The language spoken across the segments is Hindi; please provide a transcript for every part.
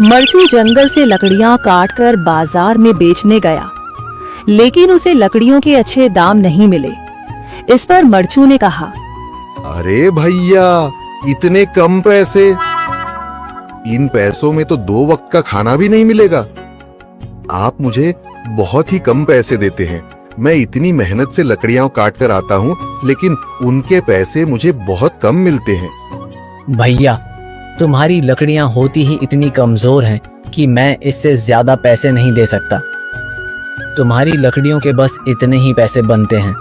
मरचू जंगल से लकड़ियां काटकर बाजार में बेचने गया, लेकिन उसे लकड़ियों के अच्छे दाम नहीं मिले। इस पर मरचू ने कहा, अरे भैया, इतने कम पैसे, इन पैसों में तो 2 वक्त का खाना भी नहीं मिलेगा। आप मुझे बहुत ही कम पैसे देते हैं। मैं इतनी मेहनत से लकड़ियां काट कर आता हूँ, लेकिन उनके पैसे मुझे बहुत कम मिलते हैं। भैया, तुम्हारी लकड़ियां होती ही इतनी कमजोर हैं कि मैं इससे ज्यादा पैसे नहीं दे सकता। तुम्हारी लकड़ियों के बस इतने ही पैसे बनते हैं।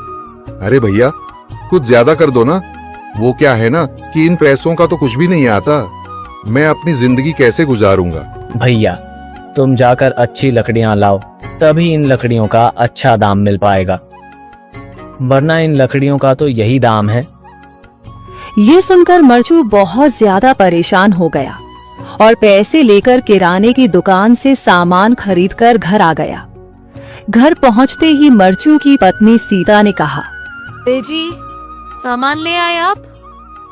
अरे भैया, कुछ ज्यादा कर दो ना। वो क्या है ना कि इन पैसों का तो कुछ भी नहीं आता। मैं अपनी जिंदगी कैसे गुजारूंगा। भैया, तुम जाकर अच्छी लकड़ियां लाओ, तभी इन लकड़ियों का अच्छा दाम मिल पाएगा, वरना इन लकड़ियों का तो यही दाम है। ये सुनकर मरचू बहुत ज्यादा परेशान हो गया और पैसे लेकर किराने की दुकान से सामान खरीदकर घर आ गया। घर पहुंचते ही मरचू की पत्नी सीता ने कहा, अरे जी, सामान ले आए आप?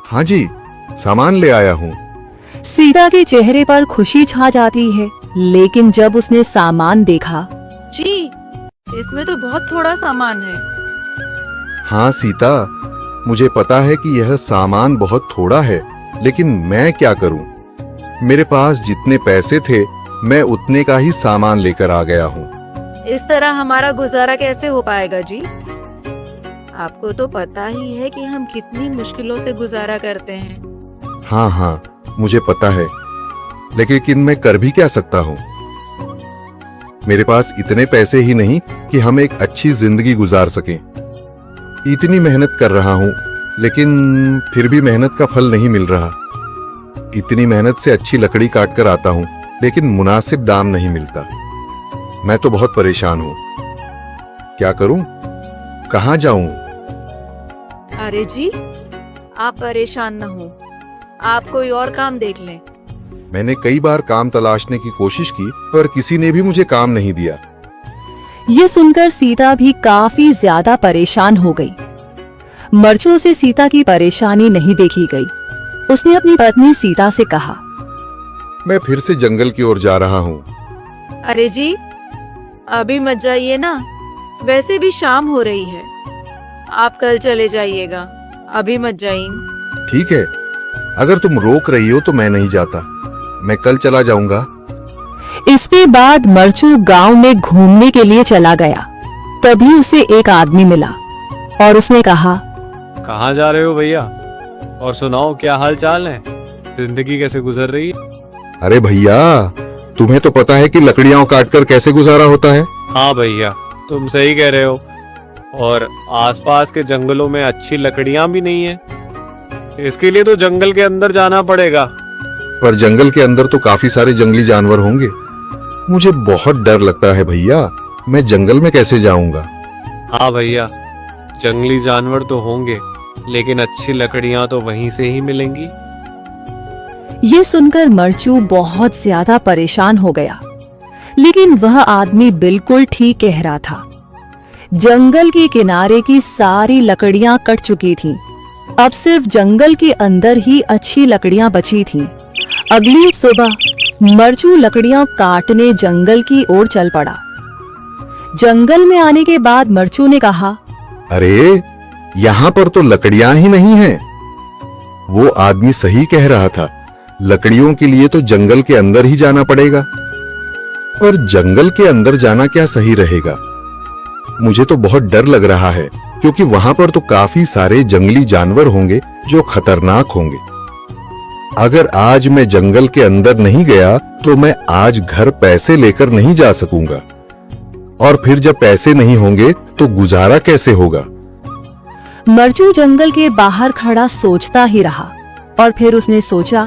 हाँ जी, सामान ले आया हूँ। सीता के चेहरे पर खुशी छा जाती है, लेकिन जब उसने सामान देखा, जी, इसमें तो बहुत थोड़ा सामान है। हाँ सीता, मुझे पता है कि यह सामान बहुत थोड़ा है, लेकिन मैं क्या करूं? मेरे पास जितने पैसे थे, मैं उतने का ही सामान लेकर आ गया हूँ। इस तरह हमारा गुजारा कैसे हो पाएगा जी? आपको तो पता ही है कि हम कितनी मुश्किलों से गुजारा करते हैं। हाँ, मुझे पता है, लेकिन मैं कर भी क्या सकता हूँ? मेरे पास इतने पैसे ही नहीं कि हम एक अच्छी जिंदगी गुजार सकें। इतनी मेहनत कर रहा हूँ, लेकिन फिर भी मेहनत का फल नहीं मिल रहा। इतनी मेहनत से अच्छी लकड़ी काट कर आता हूँ, लेकिन मुनासिब दाम नहीं मिलता। मैं तो बहुत परेशान हूँ। क्या करूँ? कहाँ जाऊँ? अरे जी, आप परेशान न हो, आप कोई और काम देख लें। मैंने कई बार काम तलाशने की कोशिश की, पर किसी ने भी मुझे काम नहीं दिया। ये सुनकर सीता भी काफी ज्यादा परेशान हो गई। मरचू से सीता की परेशानी नहीं देखी गई। उसने अपनी पत्नी सीता से कहा, मैं फिर से जंगल की ओर जा रहा हूँ। अरे जी, अभी मत जाइए ना, वैसे भी शाम हो रही है। आप कल चले जाइएगा, अभी मत जाइए। ठीक है, अगर तुम रोक रही हो तो मैं नहीं जाता। मैं कल चला जाऊंगा। इसके बाद मरचू गांव में घूमने के लिए चला गया। तभी उसे एक आदमी मिला और उसने कहा, कहाँ जा रहे हो भैया? और सुनाओ, क्या हाल चाल है? जिंदगी कैसे गुजर रही है? अरे भैया, तुम्हें तो पता है कि लकड़ियां काटकर कैसे गुजारा होता है। हाँ भैया, तुम सही कह रहे हो। और आसपास के जंगलों में अच्छी लकड़ियां भी नहीं है। इसके लिए तो जंगल के अंदर जाना पड़ेगा। पर जंगल के अंदर तो काफी सारे जंगली जानवर होंगे। मुझे बहुत डर लगता है भैया, मैं जंगल में कैसे जाऊंगा? हाँ भैया, जंगली जानवर तो होंगे, लेकिन अच्छी लकड़ियां तो वहीं से ही मिलेंगी। ये सुनकर मरचू बहुत ज्यादा परेशान हो गया, लेकिन वह आदमी बिल्कुल ठीक कह रहा था। जंगल के किनारे की सारी लकड़ियां कट चुकी थीं। अब सिर्फ जंगल के अंदर ही अच्छी लकड़ियां बची थीं। अगली सुबह मरचू लकड़ियां काटने जंगल की ओर चल पड़ा। जंगल में आने के बाद मरचू ने कहा, अरे, यहाँ पर तो लकड़ियां ही नहीं हैं। वो आदमी सही कह रहा था, लकड़ियों के लिए तो जंगल के अंदर ही जाना पड़ेगा। और जंगल के अंदर जाना क्या सही रहेगा? मुझे तो बहुत डर लग रहा है, क्योंकि वहां पर तो काफी सारे जंगली जानवर होंगे जो खतरनाक होंगे। अगर आज मैं जंगल के अंदर नहीं गया तो मैं आज घर पैसे लेकर नहीं जा सकूंगा, और फिर जब पैसे नहीं होंगे तो गुजारा कैसे होगा? मरचू जंगल के बाहर खड़ा सोचता ही रहा और फिर उसने सोचा,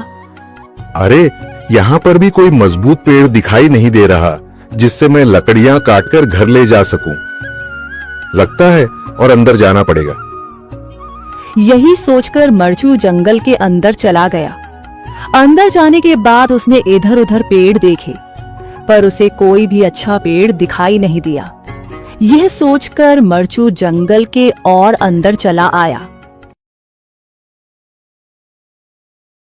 अरे, यहाँ पर भी कोई मजबूत पेड़ दिखाई नहीं दे रहा जिससे मैं लकड़ियां काटकर घर ले जा सकूं। लगता है और अंदर जाना पड़ेगा। यही सोचकर मरचू जंगल के अंदर चला गया। अंदर जाने के बाद उसने इधर उधर पेड़ देखे, पर उसे कोई भी अच्छा पेड़ दिखाई नहीं दिया। यह सोचकर मरचू जंगल के और अंदर चला आया।